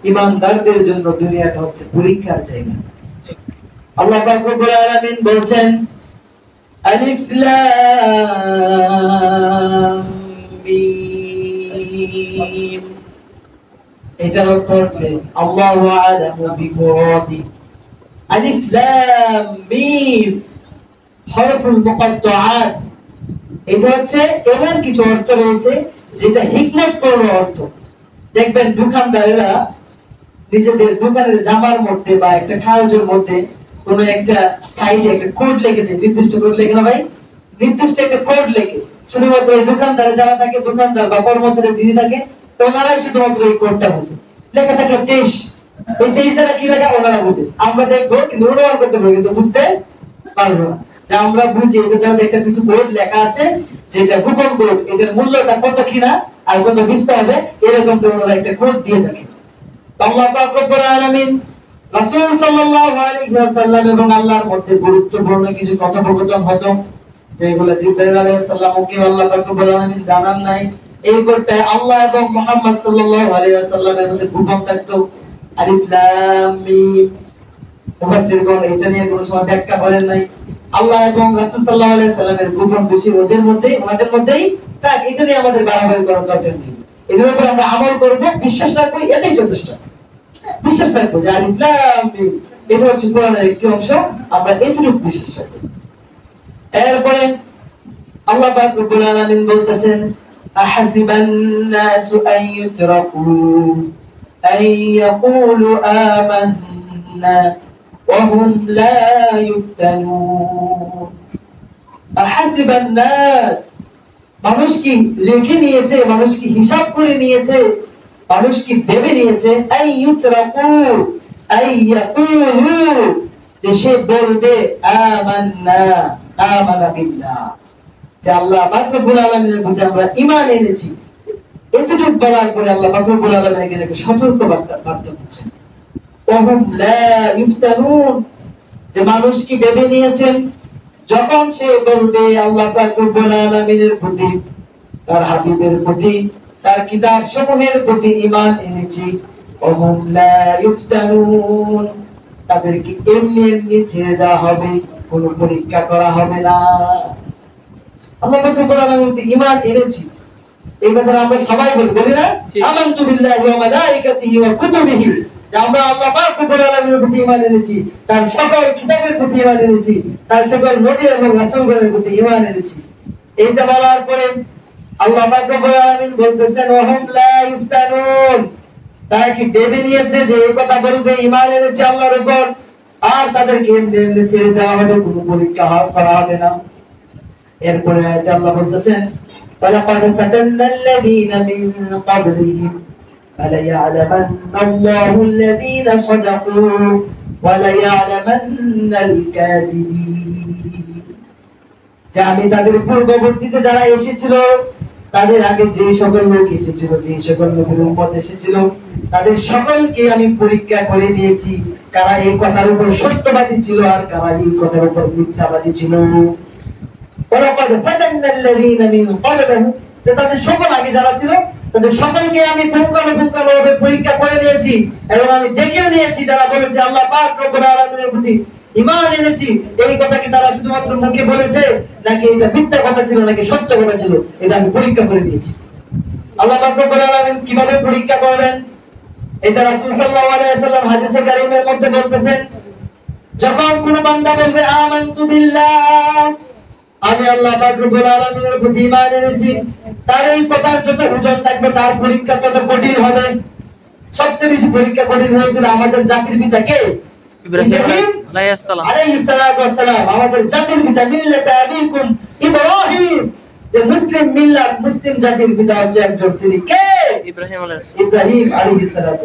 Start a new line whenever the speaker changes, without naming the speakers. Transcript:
ঈমানদারদের জন্য দুনিয়াটা হচ্ছে পরীক্ষার জায়গা। আল্লাহ পাক রব্বুল আলামিন বলেন আলিফ লাম মিম, এটার অর্থ হচ্ছে আল্লাহু আ'লামু বিমুরাদি। আলিফ লাম মিম হরফুল মুকাত্তাআত, এটা হচ্ছে এমন কিছু অর্থ রয়েছে যেটা হিকমতপূর্ণ অর্থ। দেখবেন দোকানদারেরা নিজেদের দোকানের জামার মধ্যে বা একটা কাগজের মধ্যে কোন একটা সাইডে একটা কোড লিখে দেয়, নির্দিষ্ট কোড লিখে না ভাই, নির্দিষ্ট একটা কোড লিখে শুধুমাত্র এই দোকানদারে যারা থাকে, দোকানদার বা কর্মচারী যিনি থাকে, ওনারাই শুধুমাত্র এই কোডটা বুঝে। লেখা থাকে 23, এই 23 দ্বারা কি লেখা ওনারা বুঝে, আমরা দেখবো কিন্তু অনুমান করতে পারবো কিন্তু বুঝতে পারবো না। যে আমরা বুঝি এটা দ্বারা একটা কিছু কোড লেখা আছে, যেটা গোপন কোড, এটার মূল্যটা কত কিনা আর কত বুঝতে হবে, এরকম ওনারা একটা কোড দিয়ে থাকে। আল্লাহ পাক রব্বুল আলামিন রাসূল সাল্লাল্লাহু আলাইহি ওয়াসাল্লাম এবং আল্লাহর মধ্যে গুরুত্বপূর্ণ কিছু কথোপকথন হতো, যেগুলো জিবরাইল আলাইহিস সালামকে আল্লাহ পাক রব্বুল আলামিন জানান নাই। এই কোডটা আল্লাহ এবং মুহাম্মদ সাল্লাল্লাহু আলাইহি ওয়াসাল্লামের মধ্যে গোপন থাকতো। আলিফ লাম মিম, মুফাসসিরগণ এটা নিয়ে কোনো সময় ব্যাখ্যা করেন নাই। আল্লাহ এবং রাসূল সাল্লাল্লাহু আলাইহি ওয়াসাল্লামের গোপন বিষয় ওদের মধ্যেই থাক, এটা নিয়ে আমাদের বাড়াবাড়ি করার দরকার নেই। এর উপর আমরা আমল করব, বিশ্বাস রাখবো, এটাই যথেষ্ট। বিশ্বাস রাখবো যে আলিফ লাম মিম এটা হচ্ছে কোরআনের একটি অংশ, আমরা এতটুকু বিশ্বাস রাখবো। এরপরে আল্লাহ পাক রব্বুল আলামিন বলতেছেন আহাসিবান নাসু আন ইউতরাকু আন ইয়াকুলু আমান্না ওয়া হুম লা ইফতানুন। আহাসিবান নাস, মানুষ কি লিখে নিয়েছে, মানুষ কি হিসাব করে নিয়েছে, মানুষ কি ভেবে নিয়েছে সে বলবে আমান্না আমানা বিল্লাহ, যে আল্লাহ পাক রব্বুল আলামিনের প্রতি আমরা ঈমান এনেছি। এতটুকু বলার পরে আল্লাহ পাক রব্বুল আলামিন এখানে সতর্ক বার্তা দিচ্ছেন, ওয়াহুম লা ইফতানুন, যে মানুষ কি ভেবে নিয়েছেন যখন সে বলবে আল্লাহ পাক রব্বুল আলামিনের প্রতি, তার হাবিবের প্রতি, তার কিতাব সমূহের প্রতি ঈমান এনেছি, ওহুম লা ইফতানুন, তাদেরকে এমনি এমনি ছেড়ে দেওয়া হবে, কোনো পরীক্ষা করা হবে না। আল্লাহ পাক রব্বুল আলামিনের প্রতি ঈমান এনেছি, এই কথা আমরা সবাই বলি না, আমানতু বিল্লাহি ওয়া মালাইকাতিহি ওয়া কুতুবিহি, যে আমরা আল্লাহ পাক রব্বুল আলামিনের প্রতি ঈমান এনেছি, তার সকল কিতাবের প্রতি ঈমান এনেছি, তার সকল নবী এবং রাসূলগণের প্রতি ঈমান এনেছি। এইটা বলার পরে আল্লাহ পাক রব্বুল আলামিন বলতেছেন ওয়াহুম লা ইফতানুন, তারা কি ভেবে নিয়েছে যে এই কথা বলবে ঈমান এনেছে আল্লাহর উপর আর তাদেরকে এমনি এমনি ছেড়ে দেওয়া হবে, কোনো পরীক্ষা করা হবে না। এরপরে আয়াতে আল্লাহ বলতেছেন ওয়ালাকাদ ফাতান্নাল্লাযীনা মিন ক্বাবলিহিম ফালায়া'লামান্নাল্লাহু আল্লাযীনা সাদাকু ওয়া লায়া'লামান্নাল কাযিবিন, যে আমি তাদের পূর্ববর্তীতে যারা এসেছিল, তাদের আগে যে সকল লোক এসেছিল, যে সকল নবীর উম্মত এসেছিল, তাদের সকলকে আমি পরীক্ষা করে নিয়েছি, কারা এই কথার উপর সত্যবাদী ছিল আর কারা এই কথার উপর মিথ্যাবাদী ছিল। ওয়ালাকাদ ফাতান্নাল্লাযীনা মিন ক্বাবলিহিম, যে তাদের সকল আগে যারা ছিল তাদের সকলকে আমি পুঙ্খানুপুঙ্খভাবে পরীক্ষা করে নিয়েছি এবং আমি দেখেও নিয়েছি যারা বলেছে আল্লাহ পাক রব্বুল আলামিনের প্রতি ঈমান এনেছি, এই কথা কি তারা শুধুমাত্র মুখে বলেছে নাকি এটা মিথ্যা কথা ছিল নাকি সত্য কথা ছিল, এটা আমি পরীক্ষা করে নিয়েছি। আল্লাহ পাক রব্বুল আলামিন কিভাবে পরীক্ষা করবেন এটা রাসূল সাল্লাল্লাহু আলাইহি ওয়াসাল্লাম হাদিসে কারীমের মধ্যে বলতেছেন, যখন কোন বান্দা বলবে আমানতু বিল্লাহ, আমি আল্লাহ পাক রব্বুল আলামিনের প্রতি ঈমান এনেছি, তার এই কথার যত ওজন থাকবে তার পরীক্ষা তত কঠিন হবে। সবচেয়ে বেশি পরীক্ষা কঠিন হয়েছিল আমাদের জাতির পিতা কে? ইব্রাহিম আলাইহিস সালাম, আমাদের জাতির পিতা মিল্লাতে আবিকুম ইব্রাহিম, যে মুসলিম মিল্লাত মুসলিম জাতির পিতা হচ্ছে একজন, তিনি কে? ইব্রাহিম আলাইহিস সালাম।